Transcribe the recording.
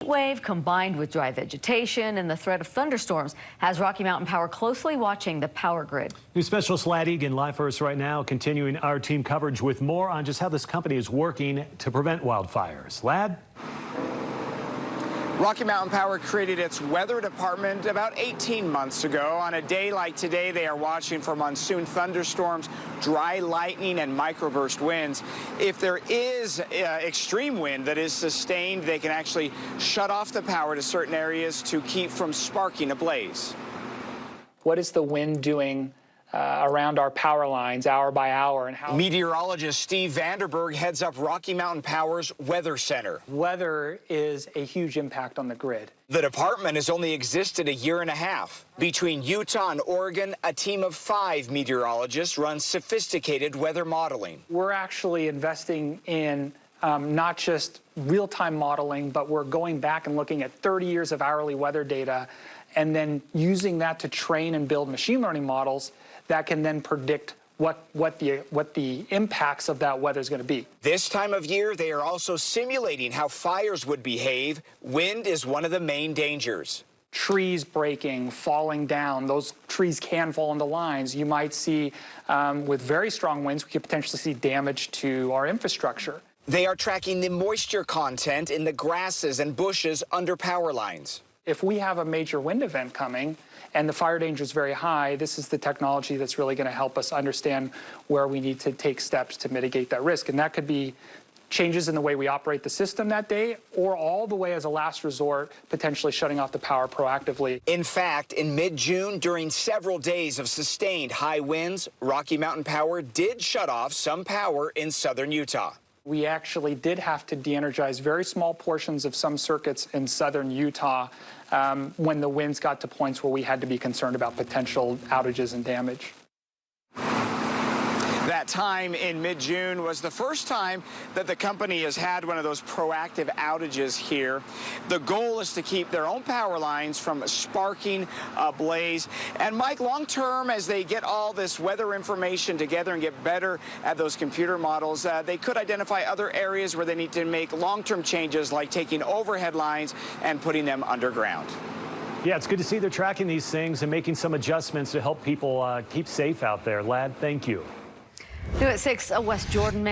wave combined with dry vegetation and the threat of thunderstorms has Rocky Mountain Power closely watching the power grid. New specialist Ladd Egan live for us right now, continuing our team coverage with more on just how this company is working to prevent wildfires. Ladd? Rocky Mountain Power created its weather department about 18 months ago. On a day like today, they are watching for monsoon thunderstorms, dry lightning, and microburst winds. If there is extreme wind that is sustained, they can actually shut off the power to certain areas to keep from sparking a blaze. What is the wind doing around our power lines hour by hour, and how? Meteorologist Steve Vanderberg heads up Rocky Mountain Power's Weather Center. Weather is a huge impact on the grid. The department has only existed a year and a half. Between Utah and Oregon, a team of 5 meteorologists runs sophisticated weather modeling. We're actually investing in not just real-time modeling, but we're going back and looking at 30 years of hourly weather data and then using that to train and build machine learning models that can then predict what the impacts of that weather is going to be. This time of year, they are also simulating how fires would behave. Wind is one of the main dangers. Trees breaking, falling down, those trees can fall into lines. You might see, with very strong winds, we could potentially see damage to our infrastructure. They are tracking the moisture content in the grasses and bushes under power lines. If we have a major wind event coming and the fire danger is very high, this is the technology that's really going to help us understand where we need to take steps to mitigate that risk. And that could be changes in the way we operate the system that day, or all the way as a last resort, potentially shutting off the power proactively. In fact, in mid-June, during several days of sustained high winds, Rocky Mountain Power did shut off some power in southern Utah. We actually did have to de-energize very small portions of some circuits in southern Utah when the winds got to points where we had to be concerned about potential outages and damage. That time in mid-June was the first time that the company has had one of those proactive outages here. The goal is to keep their own power lines from sparking a blaze. And Mike, long-term, as they get all this weather information together and get better at those computer models, they could identify other areas where they need to make long-term changes, like taking overhead lines and putting them underground. Yeah, it's good to see they're tracking these things and making some adjustments to help people keep safe out there. Ladd, thank you. New at 6, a West Jordan man